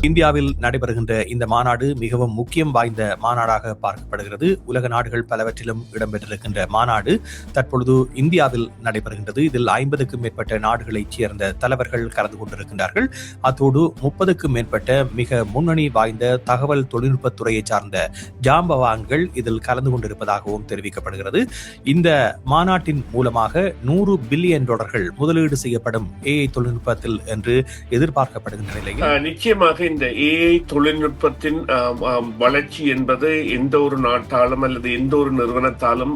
இந்தியாவில் நடைபெறுகின்ற இந்த மாநாடு மிகவும் முக்கியம் வாய்ந்த மாநாடாக பார்க்கப்படுகிறது. உலக நாடுகள் பலவற்றிலும் இடம்பெற்றிருக்கின்ற மாநாடு தற்பொழுது இந்தியாவில் நடைபெறுகின்றது. இதில் 50க்கும் மேற்பட்ட நாடுகளைச் சேர்ந்த தலைவர்கள் கலந்து கொண்டிருக்கின்றார்கள். அத்தோடு 30க்கும் மேற்பட்ட மிக முன்னணி வாய்ந்த தகவல் தொழில்நுட்பத்துறையை சார்ந்த ஜாம்பவான்கள் இதில் கலந்து கொண்டிருப்பதாகவும் தெரிவிக்கப்படுகிறது. இந்த மாநாட்டின் மூலமாக $100 பில்லியன் முதலீடு செய்யப்படும் AI தொழில்நுட்பத்தில் என்று எதிர்பார்க்கப்படுகின்ற நிலையில் நிச்சயமாக இந்த AI தொழில்நுட்பத்தின் வளர்ச்சி என்பது எந்த ஒரு நாட்டாலும் அல்லது எந்த ஒரு நிறுவனத்தாலும்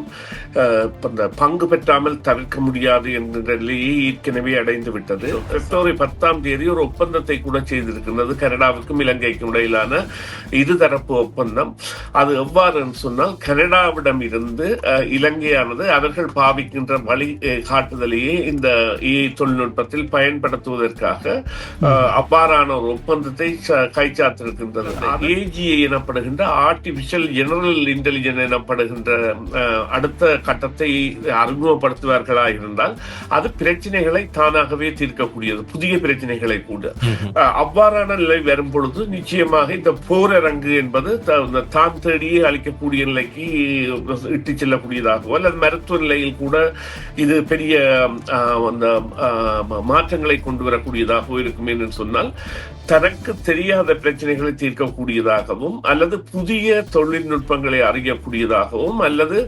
பங்கு பெற்றாமல் தவிர்க்க முடியாது என்ற நிலையை ஏற்கனவே அடைந்து விட்டது. பிப்ரவரி 10 ஒரு ஒப்பந்தத்தை கூட செய்திருக்கிறது கனடாவுக்கும் இலங்கைக்கும் இடையிலான இருதரப்பு ஒப்பந்தம். அது எவ்வாறு சொன்னால், கனடாவிடம் இருந்து இலங்கையானது அவர்கள் பாவிக்கின்ற வழி காட்டுதலையே இந்த AI தொழில்நுட்பத்தில் பயன்படுத்துவதற்காக அவ்வாறான ஒரு ஒப்பந்தத்தை கைச்சாத்திருக்கின்றது. AGI எனப்படுகின்ற ஆர்டிபிஷியல் ஜெனரல் இன்டெலிஜென்ஸ் எனப்படுகின்ற அடுத்த கட்டத்தை அறிமுகப்படுத்துவார்களா இருந்தால் அது பிரச்சனைகளை தானாகவே தீர்க்கக்கூடியது, புதிய பிரச்சனைகளை கூட. அவ்வாறான நிலை வரும் பொழுது நிச்சயமாக இந்த போரரங்கு என்பது தான் தேடியே அளிக்கக்கூடிய நிலைக்கு இட்டு செல்லக்கூடியதாகவோ அல்லது மருத்துவ நிலையில் கூட இது பெரிய மாற்றங்களை கொண்டு வரக்கூடியதாகவோ இருக்கும் என்று சொன்னால், தனக்கு தெரியாத பிரச்சனைகளை தீர்க்கக்கூடியதாகவும் அல்லது புதிய தொழில்நுட்பங்களை அறியக்கூடியதாகவும் அல்லது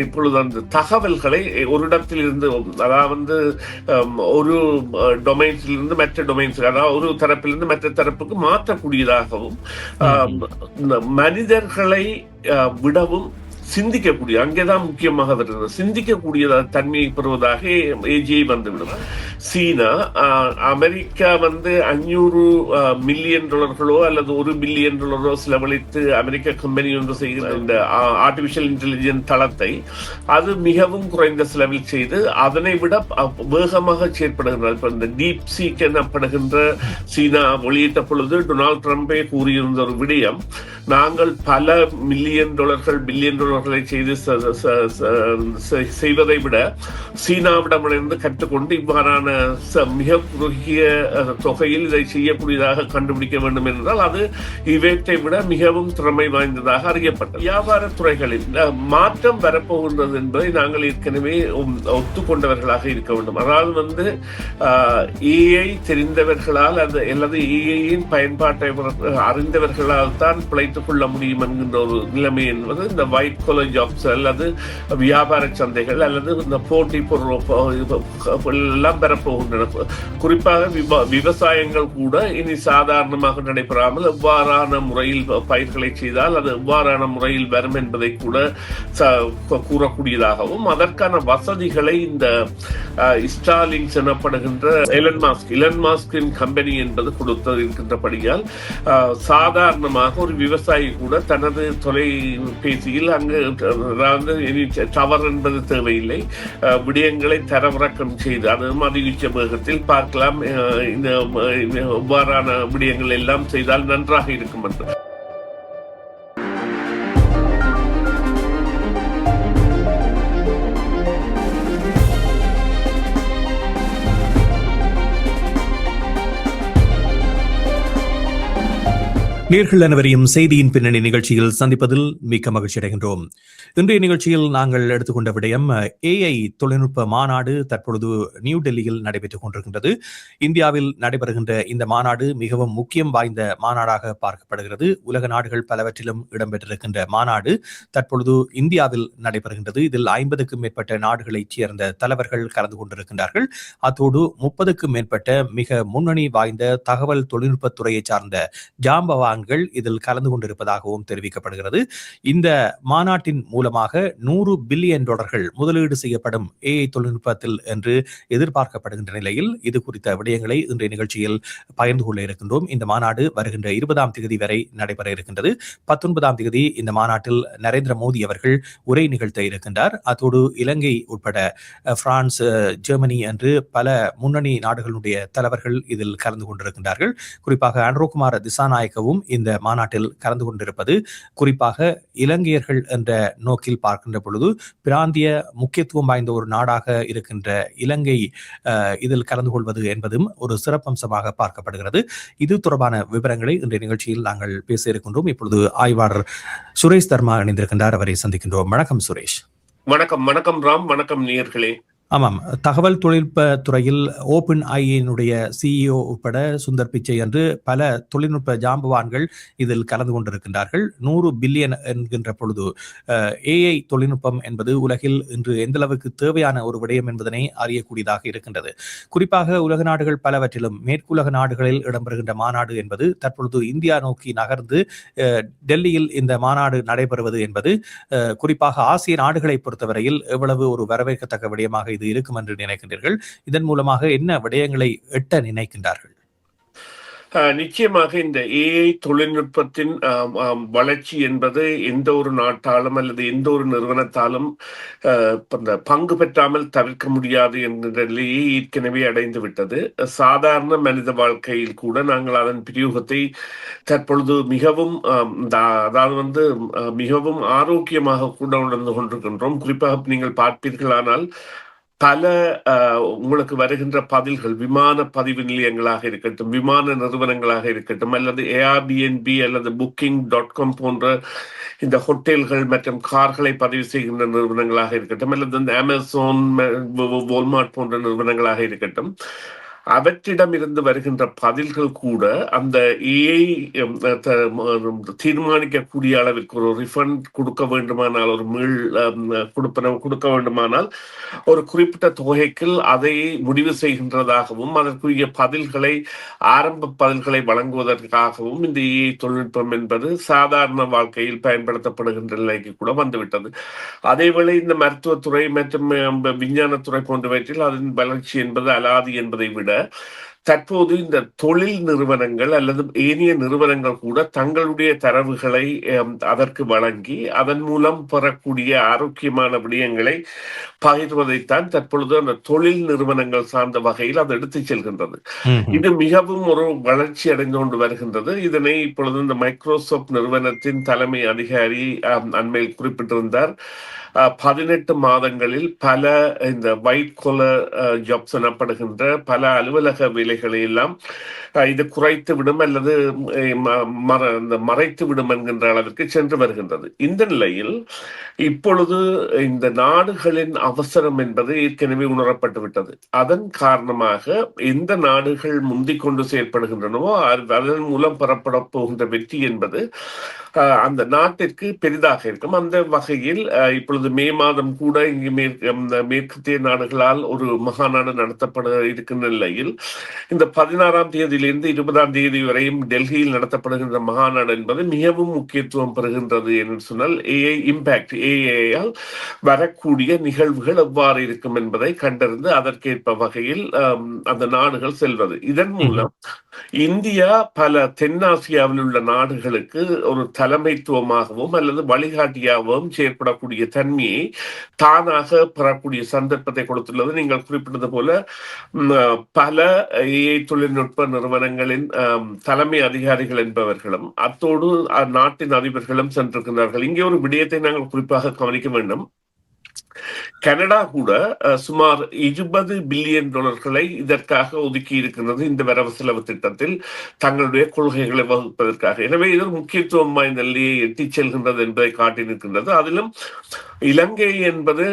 இப்பொழுது அந்த தகவல்களை ஒரு இடத்தில் இருந்து, அதாவது ஒரு டொமைன்ஸிலிருந்து மற்ற டொமைன்ஸ், அதாவது ஒரு தரப்பிலிருந்து மற்ற தரப்புக்கு மாற்றக்கூடியதாகவும் மனிதர்களை விடவும் சிந்திக்கக்கூடிய, அங்கேதான் முக்கியமாக வருகிறது, சிந்திக்கக்கூடிய தன்மையை பெறுவதாக AGI வந்துவிடும். சீனா, அமெரிக்கா $500 மில்லியன் அல்லது $1 பில்லியன் செலவழித்து அமெரிக்க கம்பெனி ஒன்று செய்கிற இந்த ஆர்டிபிஷியல் இன்டெலிஜென்ஸ் தளத்தை அது மிகவும் குறைந்த செலவில் செய்து அதனை விட வேகமாக செயற்படுகின்றார். இப்ப இந்த டீப் சீக் எனப்படுகின்ற சீனா வெளியிட்ட பொழுது டொனால்ட் ட்ரம்பே கூறியிருந்த ஒரு விடயம், நாங்கள் பல $மில்லியன் பில்லியன் செய்வதை விட சீனாவிடமிருந்து கற்றுக்கொண்டு இவ்வாறான மிக குறுகிய தொகையில் இதை செய்யக்கூடியதாக கண்டுபிடிக்க வேண்டும் என்றால் அது இவற்றை விட மிகவும் திறமை வாய்ந்ததாக அறியப்பட்டது. வியாபார துறைகளில் மாற்றம் வரப்போகின்றது என்பதை நாங்கள் ஏற்கனவே ஒத்துக்கொண்டவர்களாக இருக்க வேண்டும். அதாவது AI தெரிந்தவர்களால் அல்லது AI-யின் பயன்பாட்டை அறிந்தவர்களால் தான் பிழைத்துக் கொள்ள முடியும் என்கின்ற ஒரு நிலைமை என்பது இந்த ஒயிட் காலர் ஜாப்ஸ் அல்லது வியாபார சந்தைகள் அல்லது இந்த போட்டி பொருள் எல்லாம் பெறப்போகின்றன. குறிப்பாக விவசாயங்கள் கூட இனி சாதாரணமாக நடைபெறாமல் எவ்வாறான முறையில் பயிர்களை செய்தால் அது எவ்வாறான முறையில் வரும் என்பதை கூட கூறக்கூடியதாகவும் அதற்கான வசதிகளை இந்த ஸ்டார்லிங்க் எனப்படுகின்ற எலன் மாஸ்கின் கம்பெனி என்பது கொடுத்திருக்கின்றபடியால் சாதாரணமாக ஒரு விவசாயி கூட தனது தொலைபேசியில் அங்கு டவர் என்பது தேவையில்லை, விடயங்களை தரவிறக்கம் செய்து அதுவும் அதிகூச்ச வேகத்தில் பார்க்கலாம். இந்த இவ்வாறான விடயங்கள் எல்லாம் செய்தால் நன்றாக இருக்கும் என்று. நேர்கள் அனைவரையும் செய்தியின் பின்னணி நிகழ்ச்சியில் சந்திப்பதில் மிக்க மகிழ்ச்சி அடைகின்றோம். இன்றைய நிகழ்ச்சியில் நாங்கள் எடுத்துக்கொண்ட விடயம் AI தொழில்நுட்ப மாநாடு தற்பொழுது நியூ டெல்லியில் நடைபெற்றுக் கொண்டிருக்கின்றது. இந்தியாவில் நடைபெறுகின்ற இந்த மாநாடு மிகவும் முக்கியம் வாய்ந்த மாநாடாக பார்க்கப்படுகிறது. உலக நாடுகள் பலவற்றிலும் இடம்பெற்றிருக்கின்ற மாநாடு தற்பொழுது இந்தியாவில் நடைபெறுகின்றது. இதில் 50க்கும் மேற்பட்ட நாடுகளைச் சேர்ந்த தலைவர்கள் கலந்து கொண்டிருக்கின்றார்கள். அத்தோடு 30க்கும் மேற்பட்ட மிக முன்னணி வாய்ந்த தகவல் தொழில்நுட்பத்துறையை சார்ந்த ஜாம்பவான்கள் இதில் கலந்து கொண்டிருப்பதாகவும் தெரிவிக்கப்படுகிறது. இந்த மாநாட்டின் மூலமாக $100 பில்லியன் முதலீடு செய்யப்படும் AI தொழில்நுட்பத்தில் என்று எதிர்பார்க்கப்படுகின்ற நிலையில் இது குறித்த விடயங்களை இன்றைய நிகழ்ச்சியில் பகிர்ந்து கொள்ள இருக்கின்றோம். இந்த மாநாடு வருகின்ற 20 வரை நடைபெற இருக்கின்றது. 19 இந்த மாநாட்டில் நரேந்திர மோடி அவர்கள் உரை நிகழ்த்த இருக்கின்றார். அத்தோடு இலங்கை உட்பட பிரான்ஸ், ஜெர்மனி என்று பல முன்னணி நாடுகளுடைய தலைவர்கள் இதில் கலந்து கொண்டிருக்கின்றார்கள். குறிப்பாக அன்ரோகுமார் திசாநாயக்கவும் இந்த மாநாட்டில் கலந்து கொண்டிருப்பது, குறிப்பாக இலங்கையர்கள் என்ற நோக்கில் பார்க்கின்ற பொழுது பிராந்திய முக்கியத்துவம் வாய்ந்த ஒரு நாடாக இருக்கின்ற இலங்கை இதில் கலந்து கொள்வது என்பதும் ஒரு சிறப்பம்சமாக பார்க்கப்படுகிறது. இது தொடர்பான விவரங்களை இன்றைய நிகழ்ச்சியில் நாங்கள் பேச இருக்கின்றோம். இப்பொழுது ஆய்வாளர் சுரேஷ் தர்மா இணைந்திருக்கின்றார். அவரை சந்திக்கின்றோம். வணக்கம் சுரேஷ். வணக்கம் ராம். வணக்கம் நேயர்களே. ஆமாம், தகவல் தொழில்நுட்ப துறையில் ஓபன் ஐயினுடைய சிஇஓ உட்பட சுந்தர் பிச்சை என்று பல தொழில்நுட்ப ஜாம்பவான்கள் இதில் கலந்து கொண்டிருக்கின்றார்கள். 100 பில்லியன் என்கின்ற பொழுது ஏஐ தொழில்நுட்பம் என்பது உலகில் இன்று எந்த அளவுக்கு தேவையான ஒரு விடயம் என்பதனை அறியக்கூடியதாக இருக்கின்றது. குறிப்பாக உலக நாடுகள் பலவற்றிலும் மேற்குலக நாடுகளில் இடம்பெறுகின்ற மாநாடு என்பது தற்பொழுது இந்தியா நோக்கி நகர்ந்து டெல்லியில் இந்த மாநாடு நடைபெறுவது என்பது குறிப்பாக ஆசிய நாடுகளை பொறுத்தவரையில் எவ்வளவு ஒரு வரவேற்கத்தக்க விடயமாக இது இருக்கும் என்று நினைக்கின்றீர்கள்? இதன் மூலமாக என்ன விடயங்களை எட்ட நினைக்கின்றார்கள்? நிச்சயமாக இந்த ஏஐ தொழில்நுட்பத்தின் வளர்ச்சி என்பது எந்த ஒரு நாட்டாலும் அல்லது எந்த ஒரு நிறுவனத்தாலும் இந்த பங்கு பெற்றாமல் தவிர்க்க முடியாது என்ற நிலையை ஏற்கனவே அடைந்து விட்டது. சாதாரண மனித வாழ்க்கையில் கூட நாங்கள் அதன் பிரயோகத்தை தற்பொழுது மிகவும் அதாவது மிகவும் ஆரோக்கியமாக கூட உணர்ந்து கொண்டிருக்கின்றோம். குறிப்பாக நீங்கள் பார்ப்பீர்களானால் பல உங்களுக்கு வருகின்ற பதில்கள் விமான பதிவு நிலையங்களாக இருக்கட்டும், விமான நிறுவனங்களாக இருக்கட்டும், அல்லது ஏஆர்பிஎன்பி அல்லது Booking.com போன்ற இந்த ஹோட்டல்கள் மற்றும் கார்களை பதிவு செய்கின்ற நிறுவனங்களாக இருக்கட்டும், அல்லது இந்த அமேசான், வால்மார்ட் போன்ற நிறுவனங்களாக இருக்கட்டும், அவற்றிடம் இருந்து வருகின்ற பதில்கள் கூட அந்த ஏஐ தீர்மானிக்கக்கூடிய அளவிற்கு ஒரு ரிஃபண்ட் கொடுக்க வேண்டுமானால், ஒரு மீள் கொடுக்க வேண்டுமானால் ஒரு குறிப்பிட்ட தொகைக்கு அதை முடிவு செய்கின்றதாகவும் அதற்குரிய பதில்களை ஆரம்ப பதில்களை வழங்குவதற்காகவும் இந்த ஏஐ தொழில்நுட்பம் என்பது சாதாரண வாழ்க்கையில் பயன்படுத்தப்படுகின்ற நிலைக்கு கூட வந்துவிட்டது. அதேவேளை இந்த மருத்துவத்துறை மற்றும் விஞ்ஞானத்துறை போன்றவற்றில் அதன் வளர்ச்சி என்பது அலாதி என்பதை விட தற்போது இந்த தொழில் நிறுவனங்கள் அல்லது ஏனைய நிறுவனங்கள் கூட தங்களுடைய தரவுகளை அதற்கு வழங்கி அதன் மூலம் பெறக்கூடிய ஆரோக்கியமான விடயங்களை பகிர்வதைத்தான் தற்பொழுது அந்த தொழில் நிறுவனங்கள் சார்ந்த வகையில் அது எடுத்துச் செல்கின்றது. இது மிகவும் ஒரு வளர்ச்சி அடைந்து கொண்டு வருகின்றது. இதனை இப்பொழுது இந்த மைக்ரோசாப்ட் நிறுவனத்தின் தலைமை அதிகாரி அண்மையில் குறிப்பிட்டிருந்தார். 18 மாதங்களில் பல இந்த ஒயிட் காலர் ஜாப்ஸ் எனப்படுகின்ற பல அலுவலக வேலைகளை எல்லாம் இது குறைத்து விடும் அல்லது மறைத்து விடும் என்கின்ற அளவிற்கு சென்று வருகின்றது. இந்த நிலையில் இப்பொழுது இந்த நாடுகளின் அவசரம் என்பது ஏற்கனவே உணரப்பட்டு விட்டது. அதன் காரணமாக எந்த நாடுகள் முந்திக் கொண்டு செயற்படுகின்றனவோ அதன் மூலம் பெறப்பட போகின்ற வெற்றி என்பது அந்த நாட்டிற்கு பெரிதாக இருக்கும். அந்த வகையில் இப்பொழுது மே மாதம் கூட இங்கு மேற்கத்திய நாடுகளால் ஒரு மகாநாடு நடத்தப்பட இருக்கின்ற நிலையில் இந்த 16ஆம் தேதியிலிருந்து 20ஆம் தேதி வரையும் டெல்லியில் நடத்தப்படுகின்ற மகாநாடு என்பது மிகவும் முக்கியத்துவம் பெறுகின்றது என்று சொன்னால் ஏஐ இம்பாக்ட், ஏஐயால் வரக்கூடிய நிகழ்வுகள் எவ்வாறு இருக்கும் என்பதை கண்டறிந்து அதற்கேற்ப வகையில் அந்த நாடுகள் செல்வது. இதன் மூலம் இந்தியா பல தென்னாசியாவில் உள்ள நாடுகளுக்கு ஒரு தலைமைத்துவமாகவும் அல்லது வழிகாட்டியாகவும் செயற்படக்கூடிய தன்மையை தானாக பெறக்கூடிய சந்தர்ப்பத்தை கொடுத்துள்ளது. நீங்கள் குறிப்பிட்டது போல பல ஏஐ தொழில்நுட்ப நிறுவனங்களின் தலைமை அதிகாரிகள் என்பவர்களும் அத்தோடு நாட்டின் அதிபர்களும் சென்றிருக்கிறார்கள். இங்கே ஒரு விடயத்தை நாங்கள் குறிப்பாக கவனிக்க வேண்டும். கனடா கூட சுமார் 20 பில்லியன் டாலர்களை இதற்காக ஒதுக்கி இருக்கின்றது இந்த வரவு செலவு திட்டத்தில் தங்களுடைய கொள்கைகளை வகுப்பதற்காக. எனவே இது முக்கியத்துவம் வாய்ந்த நிலையை எட்டிச் செல்கின்றது என்பதை காட்டியிருக்கின்றது. அதிலும் இலங்கை என்பது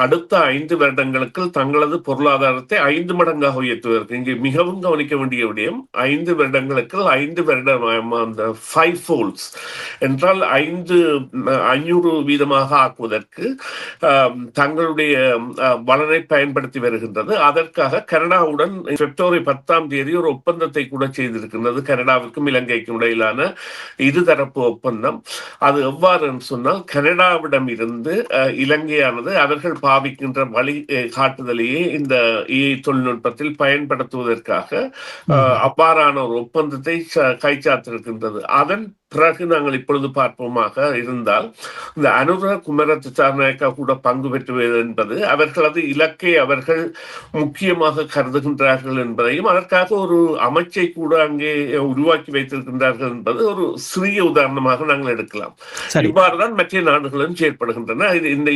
அடுத்த 5 வருடங்களுக்கு தங்களது பொருளாதாரத்தை 5 மடங்காக உயர்த்துவதற்கு இங்கே மிகவும் கவனிக்க வேண்டிய விடயம் 5 வருடங்களுக்கு 5 வருடம் அந்த 5 folds என்றால் 500 வீதமாக ஆக்குவதற்கு தங்களுடைய வளரை பயன்படுத்தி வருகின்றது. அதற்காக கனடாவுடன் பிப்ரவரி 10ஆம் தேதி ஒரு ஒப்பந்தத்தை கூட செய்திருக்கின்றது. கனடாவுக்கும் இலங்கைக்கும் இடையிலான இருதரப்பு ஒப்பந்தம். அது எவ்வாறு சொன்னால் கனடாவிடம் இருந்து இலங்கையானது அவர்கள் பாவிக்கின்ற வழி காட்டுதலையே இந்த ஏஐ தொழில்நுட்பத்தில் பயன்படுத்துவதற்காக அவ்வாறான ஒரு ஒப்பந்தத்தை கைச்சாத்திருக்கின்றது. அதன் பிறகு நாங்கள் இப்பொழுது பார்ப்போமாக இருந்தால் இந்த அனுர குமர திசாநாயக்கா கூட பங்கு பெற்றுவது என்பது அவர்களது இலக்கை அவர்கள் முக்கியமாக கருதுகின்றார்கள் என்பதையும் அதற்காக ஒரு அமைச்சை கூட அங்கே உருவாக்கி வைத்திருக்கின்றார்கள் என்பது ஒரு சிறிய உதாரணமாக நாங்கள் எடுக்கலாம். சரி. இவ்வாறுதான் மற்ற நாடுகளும் செயற்படுகின்றன. இந்த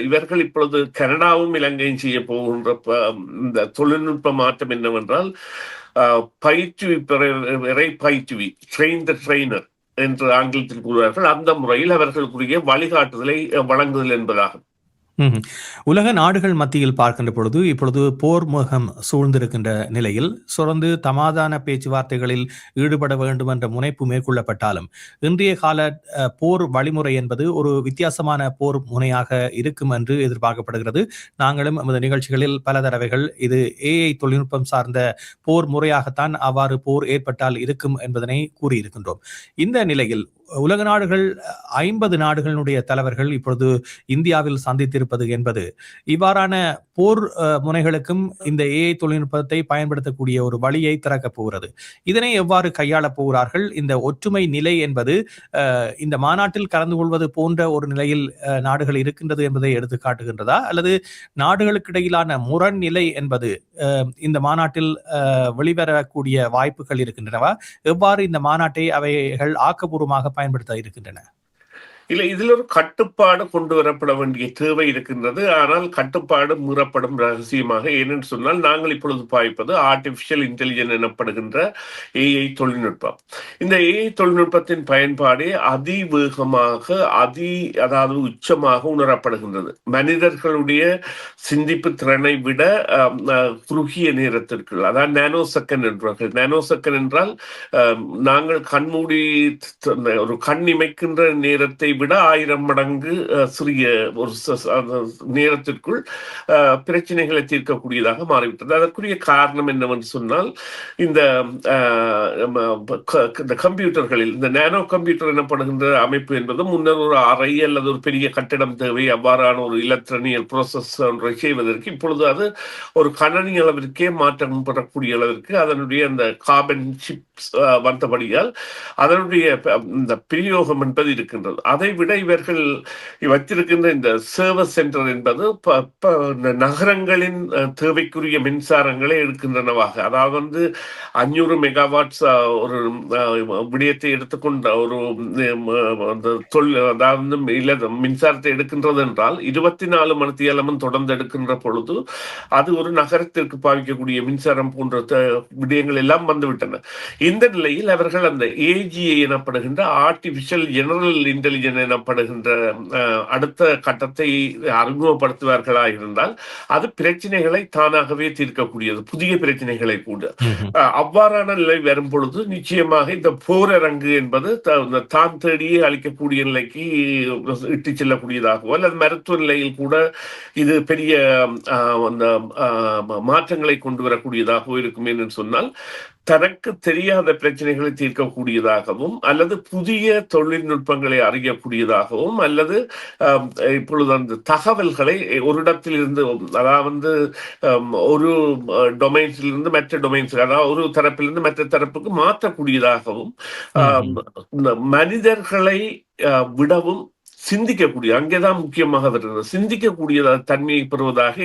இவர்கள் இப்பொழுது கனடாவும் இலங்கையும் செய்ய போகின்ற இந்த தொழில்நுட்ப மாற்றம் என்னவென்றால் பயிற்றுவி ட்ரெயின் த ட்ரெயினர் என்று ஆங்கிலத்தில் கூறுவார்கள். அந்த முறையில் அவர்களுக்குரிய வழிகாட்டுதலை வழங்குதல் என்பதாகும். உலக நாடுகள் மத்தியில் பார்க்கின்ற பொழுது இப்பொழுது போர் முகம் சூழ்ந்திருக்கின்ற நிலையில் தொடர்ந்து சமாதான பேச்சுவார்த்தைகளில் ஈடுபட வேண்டும் என்ற முனைப்பு மேற்கொள்ளப்பட்டாலும் இன்றைய கால போர் வழிமுறை என்பது ஒரு வித்தியாசமான போர் முனையாக இருக்கும் என்று எதிர்பார்க்கப்படுகிறது. நாங்களும் நமது நிகழ்ச்சிகளில் பல தடவைகள் இது AI தொழில்நுட்பம் சார்ந்த போர் முறையாகத்தான் அவ்வாறு போர் ஏற்பட்டால் இருக்கும் என்பதனை கூறியிருக்கின்றோம். இந்த நிலையில் உலக நாடுகள் 50 நாடுகளுடைய தலைவர்கள் இப்பொழுது இந்தியாவில் சந்தித்திருப்பது என்பது இவ்வாறான போர் முனைகளுக்கும் இந்த AI தொழில்நுட்பத்தை பயன்படுத்தக்கூடிய ஒரு வழியை திறக்கப் போகிறது. இதனை எவ்வாறு கையாளப் போகிறார்கள்? இந்த ஒற்றுமை நிலை என்பது இந்த மாநாட்டில் கலந்து கொள்வது போன்ற ஒரு நிலையில் நாடுகள் இருக்கின்றது என்பதை எடுத்து காட்டுகின்றதா, அல்லது நாடுகளுக்கு இடையிலான முரண் நிலை என்பது இந்த மாநாட்டில் வெளிவரக்கூடிய வாய்ப்புகள் இருக்கின்றனவா? எவ்வாறு இந்த மாநாட்டை அவைகள் ஆக்கப்பூர்வமாக பயன்படுத்த இருக்கின்றன? இல்லை, இதில் ஒரு கட்டுப்பாடு கொண்டு வரப்பட வேண்டிய தேவை இருக்கின்றது. ஆனால் கட்டுப்பாடு மீறப்படும் ரகசியமாக. ஏனென்று சொன்னால் நாங்கள் இப்பொழுது பாய்ப்பது ஆர்டிபிஷியல் இன்டெலிஜென்ஸ் எனப்படுகின்ற AI தொழில்நுட்பம். இந்த AI தொழில்நுட்பத்தின் பயன்பாடே அதிவேகமாக அதாவது உச்சமாக உணரப்படுகின்றது. மனிதர்களுடைய சிந்திப்பு திறனை விட குறுகிய நேரத்திற்கு, அதாவது நானோ செகண்ட் என்றார்கள். நானோ செகண்ட் என்றால் நாங்கள் கண்மூடி ஒரு கண் இமைக்கின்ற நேரத்தை விட 1000 மடங்கு சிறிய ஒரு நேரத்திற்குள் பிரச்சனைகளை தீர்க்கக்கூடியதாக மாறிவிட்டது. அதற்குரிய காரணம் என்னவென்று சொன்னால் இந்த கம்ப்யூட்டர்களில் இந்த நானோ கம்ப்யூட்டர் எனப்படுகின்ற அமைப்பு என்பது முன்னர் ஒரு அறை அல்லது ஒரு பெரிய கட்டிடம் தேவை. அவ்வாறான ஒரு எலக்ட்ரானியல் ப்ரோசஸ் ஒன்றை செய்வதற்கு இப்பொழுது அது ஒரு கணனி அளவிற்கே மாற்றம் பெறக்கூடிய அளவிற்கு அதனுடைய அந்த கார்பன் சிப்ஸ் வந்தபடியால் அதனுடைய இந்த பிரயோகம் என்பது இருக்கின்றது. அதை விட இவர்கள் வைத்திருக்கின்ற இந்த சர்வர் சென்டர் என்பது நகரங்களின் தேவைக்குரிய மின்சாரங்களை எடுக்கின்றனவாக. அதாவது 500 மெகாவாட்ஸ் ஒரு விடயத்தை எடுத்துக்கொண்ட ஒரு அதாவது மின்சாரத்தை எடுக்கின்றது என்றால் 24 மணித்தியாலமும் தொடர்ந்து எடுக்கின்ற பொழுது அது ஒரு நகரத்திற்கு பாவிக்கக்கூடிய மின்சாரம் போன்ற விடயங்கள் எல்லாம் வந்துவிட்டன. இந்த நிலையில் அவர்கள் அந்த AGI எனப்படுகின்ற ஆர்டிபிஷியல் ஜெனரல் இன்டெலிஜென்ஸ் எனப்படுகின்ற அடுத்த கட்டத்தை அறிமுகப்படுத்துவார்களா இருந்தால் அது பிரச்சனைகளை தானாகவே தீர்க்கக்கூடியது, புதிய பிரச்சனைகளை கூட. அவ்வாறான நிலை வரும் பொழுது நிச்சயமாக இந்த போரரங்கு என்பது தான் தேடியே அளிக்கக்கூடிய நிலைக்கு இட்டு செல்லக்கூடியதாகவோ அல்லது மருத்துவ நிலையில் கூட இது பெரிய மாற்றங்களை கொண்டு வரக்கூடியதாகவோ இருக்கும் என்று சொன்னால் தனக்கு தெரியாத பிரச்சனைகளை தீர்க்கக்கூடியதாகவும் அல்லது புதிய தொழில்நுட்பங்களை அறியக்கூடியதாகவும் அல்லது இப்பொழுது அந்த தகவல்களை ஒரு இடத்தில் இருந்து, அதாவது ஒரு டொமைன்ஸிலிருந்து மற்ற டொமைன்ஸ், அதாவது ஒரு தரப்பிலிருந்து மற்ற தரப்புக்கு மாற்றக்கூடியதாகவும் மனிதர்களை விடவும் சிந்திக்கக்கூடிய, அங்கேதான் முக்கியமாக வருகிறது, சிந்திக்கக்கூடிய தன்மையை பெறுவதாக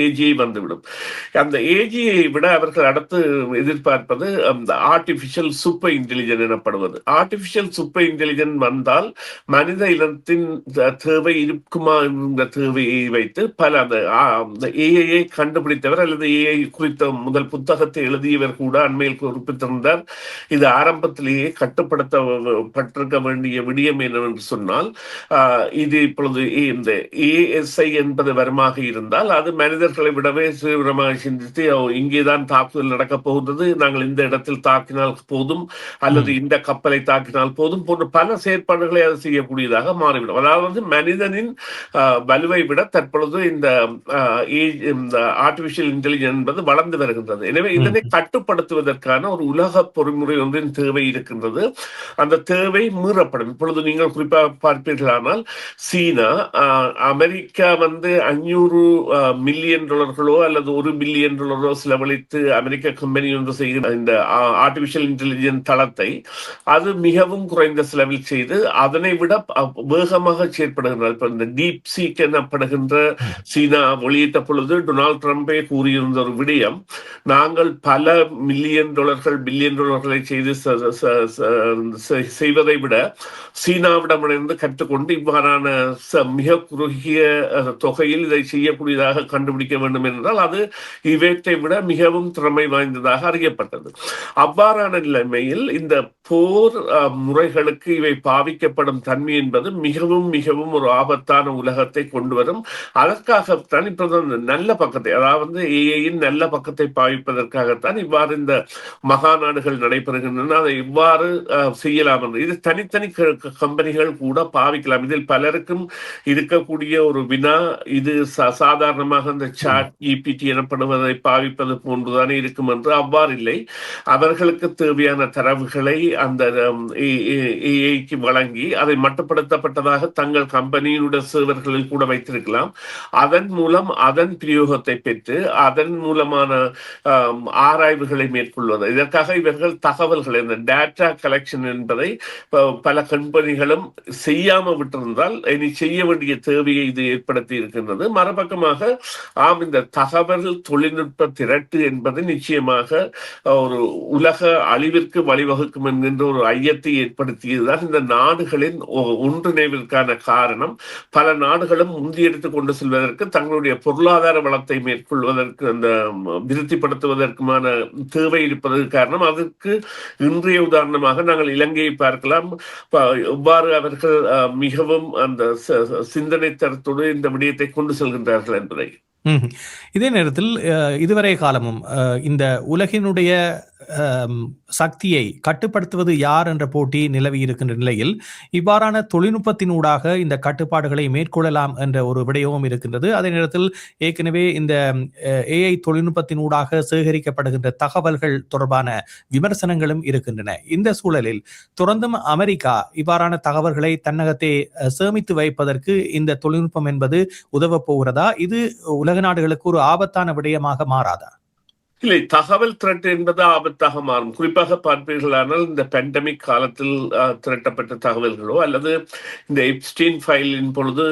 AGI வந்துவிடும். அந்த AGI விட அவர்கள் அடுத்து எதிர்பார்ப்பது அந்த ஆர்டிபிஷியல் சூப்பர் இன்டெலிஜென்ஸ் எனப்படுவது. ஆர்டிபிஷியல் சூப்பர் இன்டெலிஜென்ஸ் வந்தால் மனித இனத்தின் தேவை இருக்குமா என்ற தேவையை வைத்து பல அந்த AI கண்டுபிடித்தவர் அல்லது AI குறித்த முதல் புத்தகத்தை எழுதியவர் கூட அண்மையில் குறிப்பிட்டிருந்தார். இது ஆரம்பத்திலேயே கட்டுப்படுத்தப்பட்டிருக்க வேண்டிய விடயம் என்னவென்று சொன்னால் இது இப்பொழுது இந்த ASI என்பது வருமாக இருந்தால் அது மனிதர்களை விடவே தீவிரமாக சிந்தித்து இங்கேதான் தாக்குதல் நடக்கப் போகிறது, நாங்கள் இந்த இடத்தில் தாக்கினால் போதும் அல்லது இந்த கப்பலை தாக்கினால் போதும் போன்ற பல செயற்பாடுகளை அது செய்யக்கூடியதாக மாறிவிடும். அதாவது மனிதனின் வலுவை விட தற்பொழுது இந்த ஆர்டிபிஷியல் இன்டெலிஜென்ஸ் என்பது வளர்ந்து வருகின்றது. எனவே இதனை கட்டுப்படுத்துவதற்கான ஒரு உலக பொறிமுறை ஒன்றின் தேவை இருக்கின்றது. அந்த தேவை மீறப்படும். இப்பொழுது நீங்கள் குறிப்பாக பார்ப்பீர்களானால் என்னவென்றால் சீனா அமெரிக்கா வந்து $500 மில்லியன் அல்லது $1 பில்லியன் செலவழித்து அமெரிக்க கம்பெனி ஒன்று செய்கிற இந்த ஆர்டிபிஷியல் இன்டெலிஜென்ஸ் தளத்தை அது மிகவும் குறைந்த செலவில் செய்து அதனை விட வேகமாக செயற்படுகின்றது. இப்ப இந்த டீப் சீக் எனப்படுகின்ற சீனா வெளியிட்ட பொழுது டொனால்ட் ட்ரம்பே கூறியிருந்த ஒரு விடயம், நாங்கள் பல மில்லியன் டாலர்கள் பில்லியன் டாலர்களை செய்வதை விட சீனாவிடமிருந்து கற்றுக்கொண்டு இவ்வாறான மிக குறுகிய தொகையில் இதை செய்யக்கூடியதாக கண்டுபிடிக்க வேண்டும் என்றால் அது இவற்றை விட மிகவும் திறமை வாய்ந்ததாக அறியப்பட்டது. அவ்வாறான நிலைமையில் இந்த போர் முறைகளுக்கு இவை பாவிக்கப்படும் தன்மை என்பது மிகவும் மிகவும் ஒரு ஆபத்தான உலகத்தை கொண்டு வரும். அதற்காகத்தான் இப்போது நல்ல பக்கத்தை, அதாவது ஏஐயின் நல்ல பக்கத்தை பாவிப்பதற்காகத்தான் இவ்வாறு இந்த மகா நாடுகள் நடைபெறுகின்றன. அதை இவ்வாறு செய்யலாம் என்று இது தனித்தனி கம்பெனிகள் கூட பாவிக்கலாம். இதில் பலருக்கும் இருக்கக்கூடிய ஒரு வினா, இது சாதாரணமாக இந்த சாட் ஜிபிடி எனப்படுவதை பாவிப்பது போன்றுதானே இருக்கும் என்று. அவ்வாறு இல்லை. அவர்களுக்கு தேவையான தரவுகளை அந்த ஏஐக்கு வழங்கி அதை மட்டுப்படுத்தப்பட்டதாக தங்கள் கம்பெனியினுடைய சேவர்களில் கூட வைத்திருக்கலாம். அதன் மூலம் அதன் பிரயோகத்தை பெற்று அதன் மூலமான ஆராய்வுகளை மேற்கொள்வது. இதற்காக இவர்கள் தகவல்களை, இந்த டேட்டா கலெக்ஷன் என்பதை பல கம்பெனிகளும் செய்யாம விட்டிருந்தால் இனி செய்ய வேண்டிய தேவையை இது ஏற்படுத்தி இருக்கின்றது. மறுபக்கமாக இந்த தகவல் தொழில்நுட்ப திரட்டு என்பது நிச்சயமாக ஒரு உலக அழிவிற்கு வழிவகுக்கும் என்கின்ற ஒரு ஐயத்தை ஏற்படுத்தியதுதான் இந்த நாடுகளின் ஒன்றிணைவிற்கான காரணம். பல நாடுகளும் முந்தியெடுத்துக் கொண்டு செல்வதற்கு தங்களுடைய பொருளாதார வளத்தை மேற்கொள்வதற்கு, அந்த விருத்திப்படுத்துவதற்குமான தேவை இருப்பதற்கு காரணம். அதற்கு இன்றைய உதாரணமாக நாங்கள் இலங்கையை பார்க்கலாம். எவ்வாறு அவர்கள் மிகவும் அந்த சிந்தனை தரத்தோடு இந்த விடயத்தை கொண்டு செல்கின்றார்கள் என்பதை. இதே நேரத்தில் இதுவரை காலமும் இந்த உலகினுடைய சக்தியை கட்டுப்படுத்துவது யார் என்ற போட்டி நிலவி இருக்கின்ற நிலையில் இவ்வாறான தொழில்நுட்பத்தினூடாக இந்த கட்டுப்பாடுகளை மேற்கொள்ளலாம் என்ற ஒரு விடயமும் இருக்கின்றது. அதே நேரத்தில் ஏற்கனவே இந்த ஏஐ தொழில்நுட்பத்தினூடாக சேகரிக்கப்படுகின்ற தகவல்கள் தொடர்பான விமர்சனங்களும் இருக்கின்றன. இந்த சூழலில் தொடர்ந்தும் அமெரிக்கா இவ்வாறான தகவல்களை தன்னகத்தே சேமித்து வைப்பதற்கு இந்த தொழில்நுட்பம் என்பது உதவ போகிறதா? இது உலக நாடுகளுக்கு ஒரு ஆபத்தான விடயமாக மாறாதா? இல்லை, தகவல் திரட்டு என்பது ஆபத்தாக மாறும். குறிப்பாக பார்ப்பீர்களானால் இந்த பேண்டமிக் காலத்தில் திரட்டப்பட்ட தகவல்களோ அல்லது இந்த எப்ஸ்டீன் ஃபைலின் பொழுது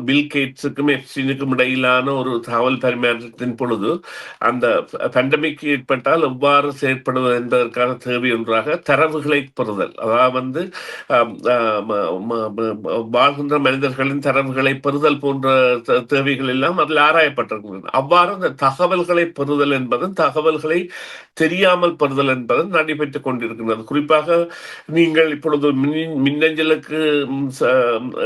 பில் கேட்ஸுக்கும் எப்ஸ்டீனுக்கும் இடையிலான ஒரு தகவல் பரிமாற்றத்தின் பொழுது அந்த பேண்டமிக் ஏற்பட்டால் எவ்வாறு செயற்படுவது என்பதற்கான தேவை ஒன்றாக தரவுகளை பெறுதல், அதாவது வாழ்கின்ற மனிதர்களின் தரவுகளை பெறுதல் போன்ற தேவைகள் எல்லாம் அதில் ஆராயப்பட்டிருக்கின்றன. அவ்வாறு அந்த தகவல்களை பெறுதல் என்பதும் தகவல்களை தெரியாமல் பெறுதல் என்பதும் நடைபெற்றுக் கொண்டிருக்கின்றது. குறிப்பாக நீங்கள் இப்பொழுது மின்னஞ்சலுக்கு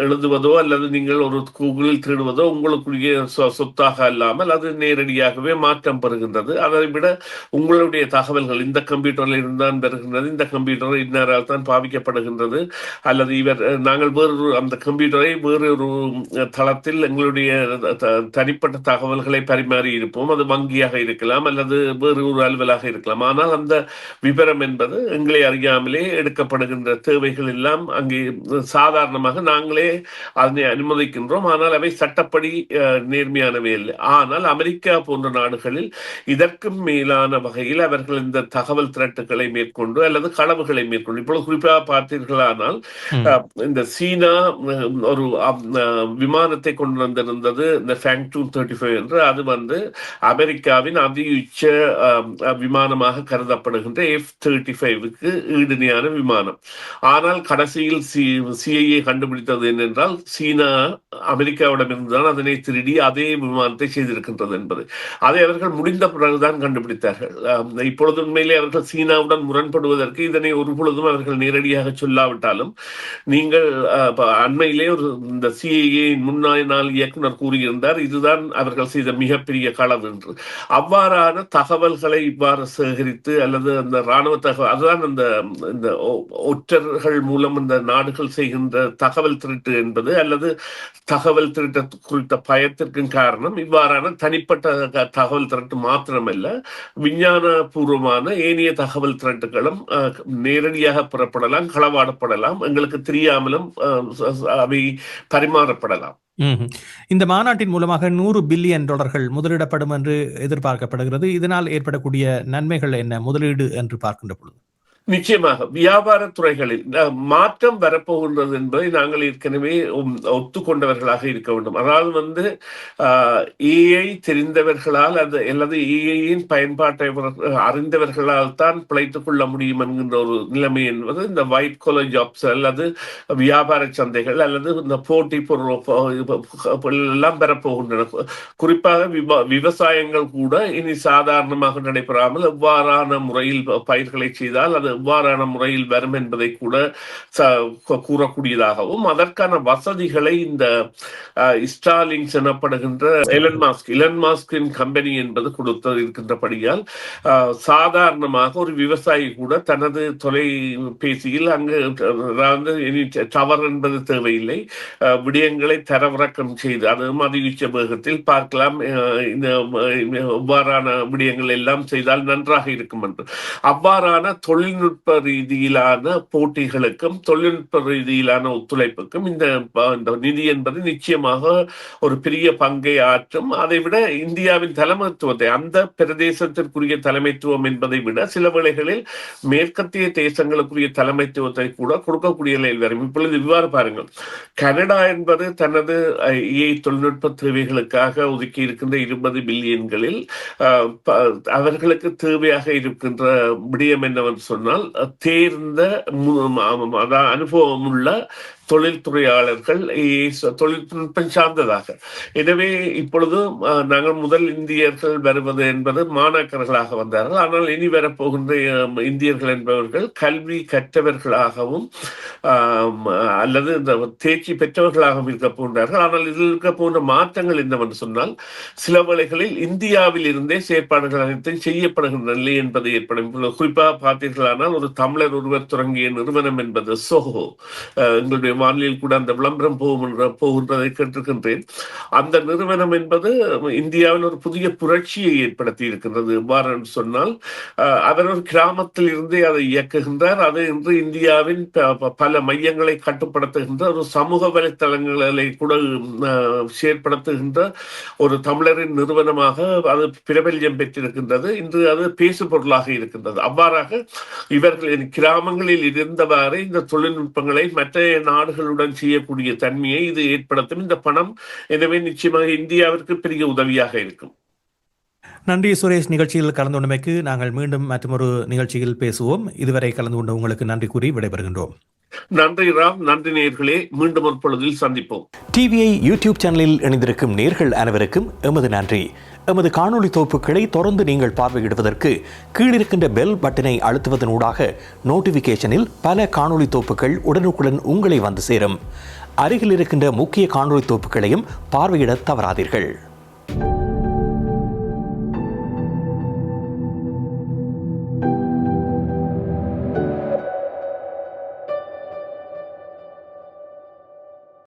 எழுதுவதோ அல்லது நீங்கள் ஒரு கூகுளில் தேடுவதோ உங்களுக்குரிய சொத்தாக அல்லாமல் அது நேரடியாகவே மாற்றம் பெறுகின்றது. அதை விட உங்களுடைய தகவல்கள் இந்த கம்ப்யூட்டரில் இருந்தான் பெறுகின்றது, இந்த கம்ப்யூட்டர் இன்னாரால் தான் பாவிக்கப்படுகின்றது, அல்லது நாங்கள் வேறு அந்த கம்ப்யூட்டரை வேறொரு தளத்தில் எங்களுடைய தனிப்பட்ட தகவல்களை பரிமாறி இருப்போம். அது வங்கியாக இருக்கலாம் அல்லது வேறு ஒரு அலுவலாக இருக்கலாம். ஆனால் அந்த விவரம் என்பது எங்களை அறியாமலே எடுக்கப்படுகின்ற தேவைகள் எல்லாம் அங்கே சாதாரணமாக நாங்களே அதனை அனுமதிக்கின்றோம். ஆனால் அவை சட்டப்படி நேர்மையானவை இல்லை. ஆனால் அமெரிக்கா போன்ற நாடுகளில் இதற்கும் மேலான வகையில் அவர்கள் இந்த தகவல் திரட்டுகளை மேற்கொண்டு அல்லது களவுகளை மேற்கொண்டு, இப்பொழுது குறிப்பாக பார்த்தீர்களானால் இந்த சீனா ஒரு விமானத்தை கொண்டு வந்திருந்தது, இந்த ஃபேங் 235 என்று. அது அமெரிக்காவின் உச்ச விமானமாக கருதப்படுகின்ற F-35க்கு ஈடுணையான விமானம். ஆனால் கடைசியில் CIA கண்டுபிடித்தது என்னென்றால் சீனா அமெரிக்காவிடமிருந்துதான் அதனை திருடி அதே விமானத்தை செய்திருக்கின்றது என்பது. அதை அவர்கள் முடிந்த பிறகுதான் கண்டுபிடித்தார்கள். இப்பொழுது உண்மையிலே அவர்கள் சீனாவுடன் முரண்படுவதற்கு இதனை ஒரு பொழுதும் அவர்கள் நேரடியாக சொல்லாவிட்டாலும், நீங்கள் அண்மையிலே இந்த CIA முன்னாள் இயக்குனர் கூறியிருந்தார், இதுதான் அவர்கள் செய்த மிகப்பெரிய களவு என்று. அவ்வாறு இவ்வாறான தகவல்களை இவ்வாறு சேகரித்து அல்லது அந்த இராணுவ தகவல் அதுதான் இந்த ஒற்றர்கள் மூலம் இந்த நாடுகள் செய்கின்ற தகவல் திருட்டு என்பது அல்லது தகவல் திருட்டு குறித்த பயத்திற்கும் காரணம் இவ்வாறான தனிப்பட்ட தகவல் திரட்டு மாத்திரமல்ல, விஞ்ஞான பூர்வமான ஏனைய தகவல் திரட்டுகளும் நேரடியாக பெறப்படலாம், களவாடப்படலாம், எங்களுக்கு தெரியாமலும் அவை பரிமாறப்படலாம். இந்த மாநாட்டின் மூலமாக $100 பில்லியன் முதலிடப்படும் என்று எதிர்பார்க்கப்படுகிறது. இதனால் ஏற்படக்கூடிய நன்மைகள் என்ன முதலீடு என்று பார்க்கின்ற பொழுது? நிச்சயமாக வியாபார துறைகளில் மாற்றம் வரப்போகின்றது என்பதை நாங்கள் ஏற்கனவே ஒத்துக்கொண்டவர்களாக இருக்க வேண்டும். அதாவது ஏஐ தெரிந்தவர்களால் அல்லது ஏஐயின் பயன்பாட்டை அறிந்தவர்களால் தான் பிழைத்துக் கொள்ள முடியும் என்கின்ற ஒரு நிலைமை என்பது இந்த ஒயிட் காலர் ஜாப்ஸ் அல்லது வியாபார சந்தைகள் அல்லது இந்த போட்டி பொருள் எல்லாம் பெறப்போகின்றன. குறிப்பாக விவசாயங்கள் கூட இனி சாதாரணமாக நடைபெறாமல் எவ்வாறான முறையில் பயிர்களை செய்தால் அது எவ்வாறான முறையில் வரும் என்பதை கூட கூறக்கூடியதாகவும் அதற்கான வசதிகளை இந்த ஸ்டார்லிங்க்ஸ் எனப்படுகின்ற எலன் மாஸ்கின் கம்பெனி என்பது கொடுத்து இருக்கின்றபடியால் சாதாரணமாக ஒரு விவசாயி கூட தனது தொலைபேசியில் அங்கு டவர் என்பது தேவையில்லை, விடயங்களை தரவிறக்கம் செய்து அதுவும் அதிக வேகத்தில் பார்க்கலாம், எவ்வாறான விடயங்கள் எல்லாம் செய்தால் நன்றாக இருக்கும் என்று அவ்வாறான தொழில்நுட்ப ரீதியிலான போட்டிகளுக்கும் தொழில்நுட்ப ரீதியிலான ஒத்துழைப்புக்கும் இந்த நிதி என்பது நிச்சயமாக ஒரு பெரிய பங்கை ஆற்றும். அதை விட இந்தியாவின் தலைமைத்துவத்தை அந்த பிரதேசத்திற்குரிய தலைமைத்துவம் என்பதை விட சில வேளைகளில் மேற்கத்திய தேசங்களுக்குரிய தலைமைத்துவத்தை கூட கொடுக்கக்கூடிய நிலையில் வரும். இப்பொழுது இவ்வாறு பாருங்கள், கனடா என்பது தனது ஏஐ தொழில்நுட்ப தேவைகளுக்காக ஒதுக்கி இருக்கின்ற 20 பில்லியன்களில் அவர்களுக்கு தேவையாக இருக்கின்ற விடயம் என்னவென்று சொன்னால் தேர்ந்த அனுபவம் உள்ள தொழில்துறையாளர்கள் தொழில்நுட்பம் சார்ந்ததாக. எனவே இப்பொழுது நாங்கள் முதல் இந்தியர்கள் வருவது என்பது மாணாக்கர்களாக வந்தார்கள். ஆனால் இனி வரப்போகின்ற இந்தியர்கள் என்பவர்கள் கல்வி கற்றவர்களாகவும் அல்லது இந்த தேர்ச்சி பெற்றவர்களாகவும் இருக்க போகின்றார்கள். ஆனால் இதில் இருக்க போன்ற மாற்றங்கள் என்னவென்று சொன்னால் சில வேளைகளில் இந்தியாவில் இருந்தே செயற்பாடுகள் அனைத்தும் செய்யப்படுகின்ற நிலை என்பது ஏற்படும். குறிப்பாக பார்த்தீர்களானால் ஒரு தமிழர் ஒருவர் தொடங்கிய நிறுவனம் என்பது சோஹோ, எங்களுடைய வானிலையில் கூட அந்த விளம்பரம் போகின்றதை கேட்டிருக்கின்றேன். அந்த நிறுவனம் என்பது இந்தியாவில் ஒரு புதிய புரட்சியை ஏற்படுத்தி இருக்கின்றது. எவ்வாறு சொன்னால் அவர் ஒரு கிராமத்தில் இருந்தே அதை இயக்குகின்றார். அது இன்று இந்தியாவின் பல மையங்களை கட்டுப்படுத்துகின்ற ஒரு சமூக வலைத்தளங்களை கூட செயற்படுத்துகின்ற ஒரு தமிழரின் நிறுவனமாக அது பிரபல்யம் பெற்றிருக்கின்றது. இன்று அது பேசு பொருளாக இருக்கின்றது. அவ்வாறாக இவர்கள் கிராமங்களில் இருந்தவாறு இந்த தொழில்நுட்பங்களை மற்ற நாடுகளுடன் செய்யக்கூடிய தன்மையை இது ஏற்படுத்தும். இந்த பணம் எனவே நிச்சயமாக இந்தியாவிற்கு பெரிய உதவியாக இருக்கும். நன்றி சுரேஷ், நிகழ்ச்சியில் கலந்து கொண்டமைக்கு. நாங்கள் மீண்டும் மற்றொரு நிகழ்ச்சியில் பேசுவோம். இதுவரை கலந்து கொண்ட உங்களுக்கு நன்றி கூறி விடைபெறுகின்றோம். நன்றி ராம், நன்றி நேயர்களே, மீண்டும் ஒரு பொழுதில் சந்திப்போம். டிவிஐ யூடியூப் சேனலில் இணைந்திருக்கும் நேயர்கள் அனைவருக்கும் எமது நன்றி. எமது காணொளி தொகுப்புகளை தொடர்ந்து நீங்கள் பார்வையிடுவதற்கு கீழிருக்கின்ற பெல் பட்டனை அழுத்துவதனூடாக நோட்டிபிகேஷனில் பல காணொளி தொகுப்புகள் உடனுக்குடன் உங்களை வந்து சேரும். அருகில் இருக்கின்ற முக்கிய காணொளி தொகுப்புகளையும் பார்வையிட தவறாதீர்கள்.